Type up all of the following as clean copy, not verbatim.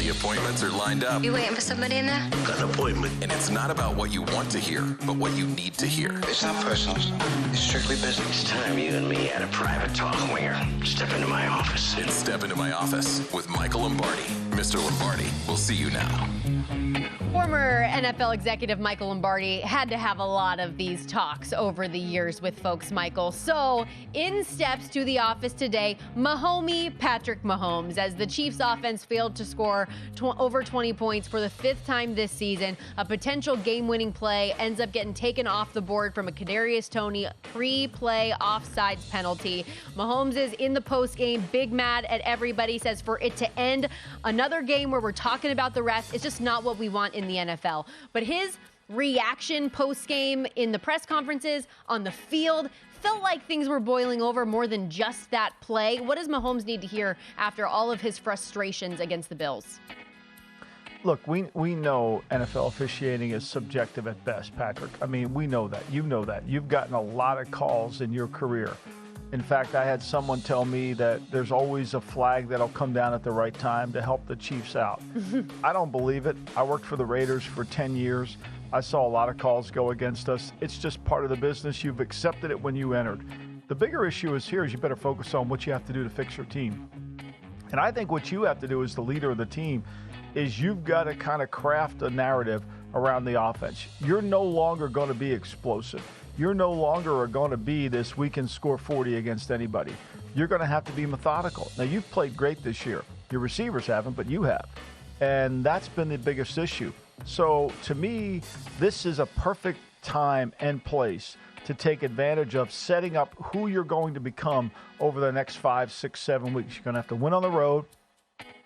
The appointments are lined up. You waiting for somebody in there? Got an appointment. And it's not about what you want to hear, but what you need to hear. It's not personal. It's strictly business. It's time you and me had a private talk, Winger. Step into my office. It's Step Into My Office with Michael Lombardi. Mr. Lombardi, we'll see you now. Former NFL executive Michael Lombardi had to have a lot of these talks over the years with folks, Michael. So in steps to the office today, Patrick Mahomes, as the Chiefs offense failed to score over 20 points for the fifth time this season. A potential game-winning play ends up getting taken off the board from a Kadarius Toney pre-play offsides penalty. Mahomes is in the post-game, big mad at everybody, says for it to end another game where we're talking about the refs, it's just not what we want in the NFL. But his reaction post-game in the press conferences, on the field, felt like things were boiling over more than just that play. What does Mahomes need to hear after all of his frustrations against the Bills? Look, we know NFL officiating is subjective at best, Patrick. I mean, we know that. You know that. You've gotten a lot of calls in your career. In fact, I had someone tell me that there's always a flag that'll come down at the right time to help the Chiefs out. I don't believe it. I worked for the Raiders for 10 years. I saw a lot of calls go against us. It's just part of the business. You've accepted it when you entered. The bigger issue is here is you better focus on what you have to do to fix your team. And I think what you have to do as the leader of the team is you've got to kind of craft a narrative around the offense. You're no longer going to be explosive. You're no longer going to be this we can score 40 against anybody. You're going to have to be methodical. Now, you've played great this year. Your receivers haven't, but you have. And that's been the biggest issue. So, to me, this is a perfect time and place to take advantage of setting up who you're going to become over the next 5, 6, 7 weeks. You're going to have to win on the road,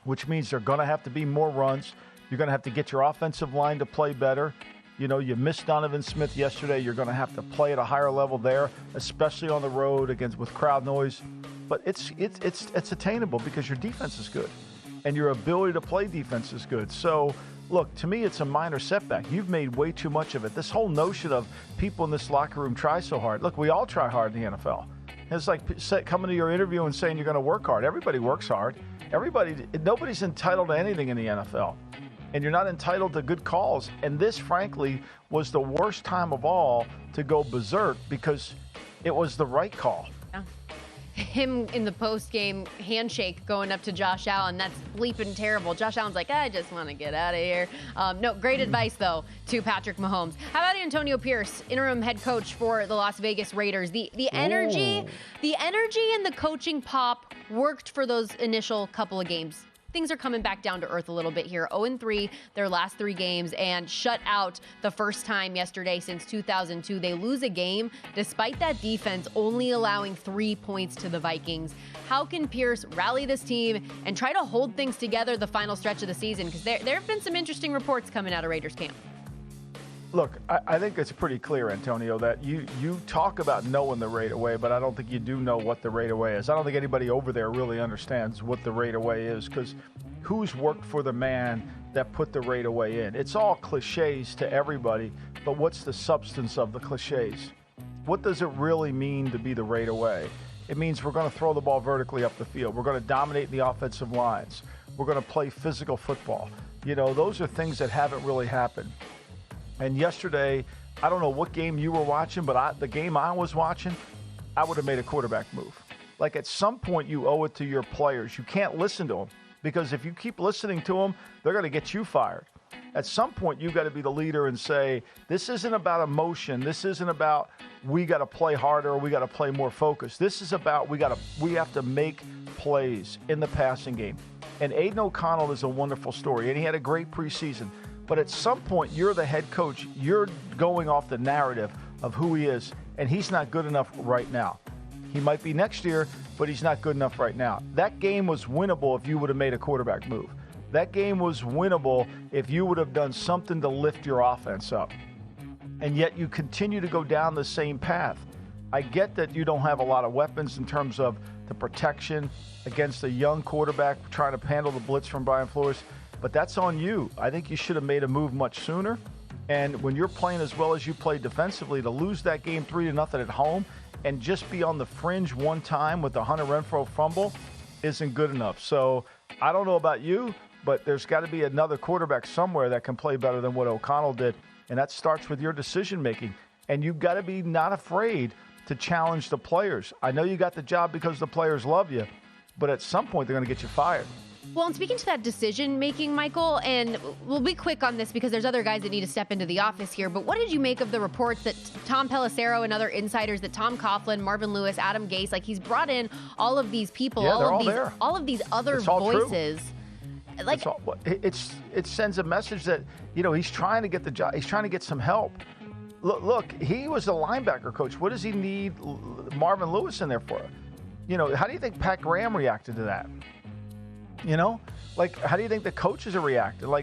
which means there are going to have to be more runs. You're going to have to get your offensive line to play better. You know, you missed Donovan Smith yesterday. You're going to have to play at a higher level there, especially on the road with crowd noise. But it's attainable because your defense is good and your ability to play defense is good. So, look, to me, it's a minor setback. You've made way too much of it. This whole notion of people in this locker room try so hard. Look, we all try hard in the NFL. It's like coming to your interview and saying you're going to work hard. Everybody works hard. Nobody's entitled to anything in the NFL. And you're not entitled to good calls. And this, frankly, was the worst time of all to go berserk because it was the right call. Yeah. Him in the post-game handshake going up to Josh Allen, that's bleeping terrible. Josh Allen's like, I just want to get out of here. No, great advice, though, to Patrick Mahomes. How about Antonio Pierce, interim head coach for the Las Vegas Raiders? The energy and the coaching pop worked for those initial couple of games. Things are coming back down to earth a little bit here. 0-3 their last 3 games and shut out the first time yesterday since 2002. They lose a game despite that defense only allowing 3 points to the Vikings. How can Pierce rally this team and try to hold things together the final stretch of the season? Because there have been some interesting reports coming out of Raiders camp. Look, I think it's pretty clear, Antonio, that you talk about knowing the rate away, but I don't think you do know what the rate away is. I don't think anybody over there really understands what the rate away is because who's worked for the man that put the rate away in? It's all cliches to everybody, but what's the substance of the cliches? What does it really mean to be the rate away? It means we're going to throw the ball vertically up the field. We're going to dominate the offensive lines. We're going to play physical football. You know, those are things that haven't really happened. And yesterday, I don't know what game you were watching, but the game I was watching, I would have made a quarterback move. Like at some point, you owe it to your players. You can't listen to them because if you keep listening to them, they're going to get you fired. At some point, you've got to be the leader and say, this isn't about emotion. This isn't about we got to play harder or we got to play more focused. This is about we have to make plays in the passing game. And Aiden O'Connell is a wonderful story, and he had a great preseason. But at some point, you're the head coach. You're going off the narrative of who he is, and he's not good enough right now. He might be next year, but he's not good enough right now. That game was winnable if you would have made a quarterback move. That game was winnable if you would have done something to lift your offense up. And yet you continue to go down the same path. I get that you don't have a lot of weapons in terms of the protection against a young quarterback trying to handle the blitz from Brian Flores. But that's on you. I think you should have made a move much sooner. And when you're playing as well as you played defensively, to lose that game 3-0 at home and just be on the fringe one time with the Hunter Renfrow fumble isn't good enough. So I don't know about you, but there's got to be another quarterback somewhere that can play better than what O'Connell did, and that starts with your decision-making. And you've got to be not afraid to challenge the players. I know you got the job because the players love you, but at some point they're going to get you fired. Well, and speaking to that decision-making, Michael, and we'll be quick on this because there's other guys that need to step into the office here, but what did you make of the reports that Tom Pelissero and other insiders, that Tom Coughlin, Marvin Lewis, Adam Gase, like he's brought in all of these people, all of these other voices. True. Like it sends a message that, he's trying to get the job. He's trying to get some help. Look, he was a linebacker coach. What does he need Marvin Lewis in there for? How do you think Pat Graham reacted to that? How do you think the coaches are reacting?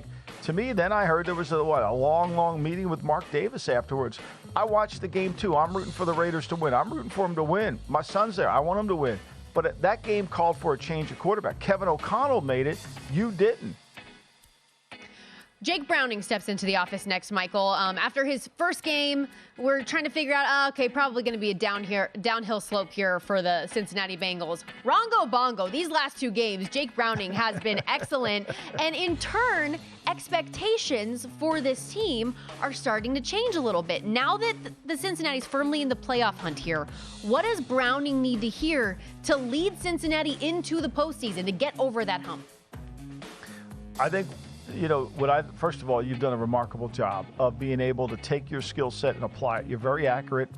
To me, then I heard there was a long meeting with Mark Davis afterwards. I watched the game too. I'm rooting for the Raiders to win. I'm rooting for them to win. My son's there. I want him to win. But that game called for a change of quarterback. Kevin O'Connell made it. You didn't. Jake Browning steps into the office next, Michael. After his first game, we're trying to figure out, probably going to be a downhill slope here for the Cincinnati Bengals. Rongo Bongo, these last two games, Jake Browning has been excellent. And in turn, expectations for this team are starting to change a little bit. Now that the Cincinnati's firmly in the playoff hunt here, what does Browning need to hear to lead Cincinnati into the postseason to get over that hump? I think first of all, you've done a remarkable job of being able to take your skill set and apply it. You're very accurate.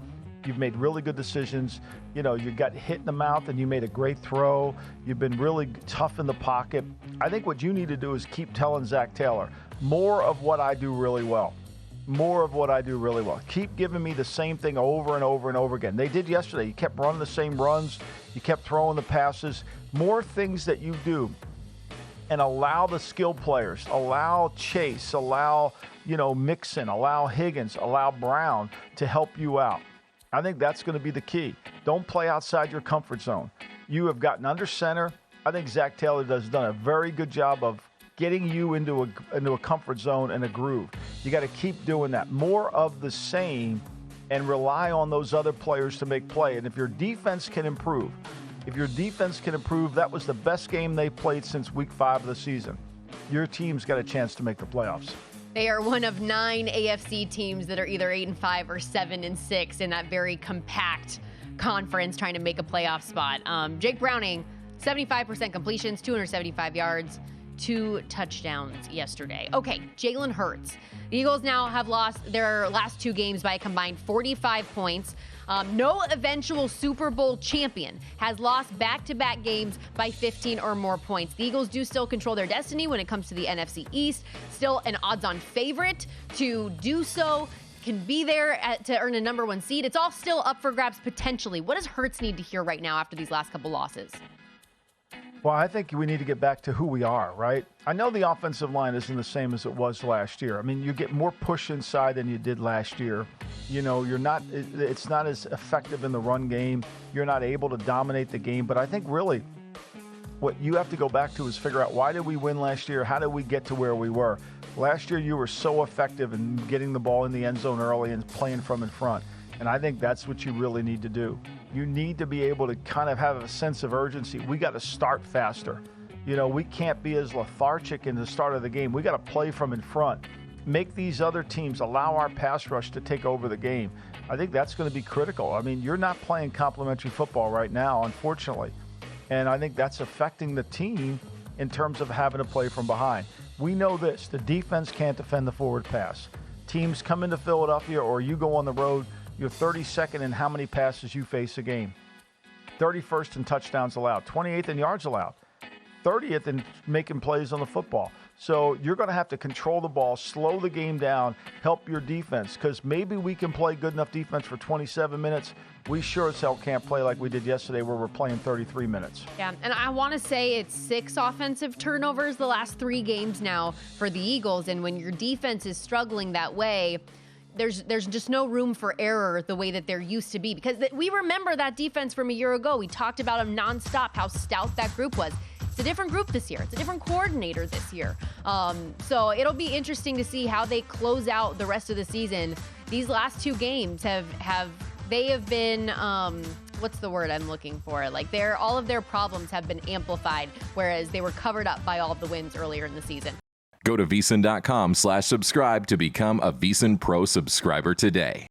You've made really good decisions. You got hit in the mouth and you made a great throw. You've been really tough in the pocket. I think what you need to do is keep telling Zach Taylor, more of what I do really well. More of what I do really well. Keep giving me the same thing over and over and over again. They did yesterday. You kept running the same runs. You kept throwing the passes. More things that you do. And allow the skill players, allow Chase, allow, Mixon, allow Higgins, allow Brown to help you out. I think that's going to be the key. Don't play outside your comfort zone. You have gotten under center. I think Zach Taylor has done a very good job of getting you into a comfort zone and a groove. You got to keep doing that. More of the same and rely on those other players to make play. And if your defense can improve, that was the best game they played since week 5 of the season. Your team's got a chance to make the playoffs. They are one of 9 AFC teams that are either 8-5 or 7-6 in that very compact conference trying to make a playoff spot. Jake Browning, 75% completions, 275 yards, 2 touchdowns yesterday. Okay, Jalen Hurts. The Eagles now have lost their last 2 games by a combined 45 points. No eventual Super Bowl champion has lost back-to-back games by 15 or more points. The Eagles do still control their destiny when it comes to the NFC East. Still an odds-on favorite to do so. Can be there to earn a number 1 seed. It's all still up for grabs potentially. What does Hurts need to hear right now after these last couple losses? Well, I think we need to get back to who we are, right? I know the offensive line isn't the same as it was last year. I mean, you get more push inside than you did last year. It's not as effective in the run game. You're not able to dominate the game. But I think really what you have to go back to is figure out, why did we win last year? How did we get to where we were? Last year, you were so effective in getting the ball in the end zone early and playing from in front. And I think that's what you really need to do. You need to be able to kind of have a sense of urgency. We got to start faster. We can't be as lethargic in the start of the game. We got to play from in front. Make these other teams allow our pass rush to take over the game. I think that's going to be critical. I mean, you're not playing complementary football right now, unfortunately. And I think that's affecting the team in terms of having to play from behind. We know this. The defense can't defend the forward pass. Teams come into Philadelphia or you go on the road, you're 32nd in how many passes you face a game. 31st in touchdowns allowed. 28th in yards allowed. 30th in making plays on the football. So you're going to have to control the ball, slow the game down, help your defense, because maybe we can play good enough defense for 27 minutes. We sure as hell can't play like we did yesterday where we're playing 33 minutes. Yeah, and I want to say it's 6 offensive turnovers the last 3 games now for the Eagles. And when your defense is struggling that way, there's just no room for error the way that there used to be. Because we remember that defense from a year ago. We talked about them nonstop, how stout that group was. It's a different group this year. It's a different coordinator this year. So it'll be interesting to see how they close out the rest of the season. These last 2 games have been what's the word I'm looking for? Like all of their problems have been amplified, whereas they were covered up by all of the wins earlier in the season. Go to VSiN.com/subscribe to become a VSiN Pro subscriber today.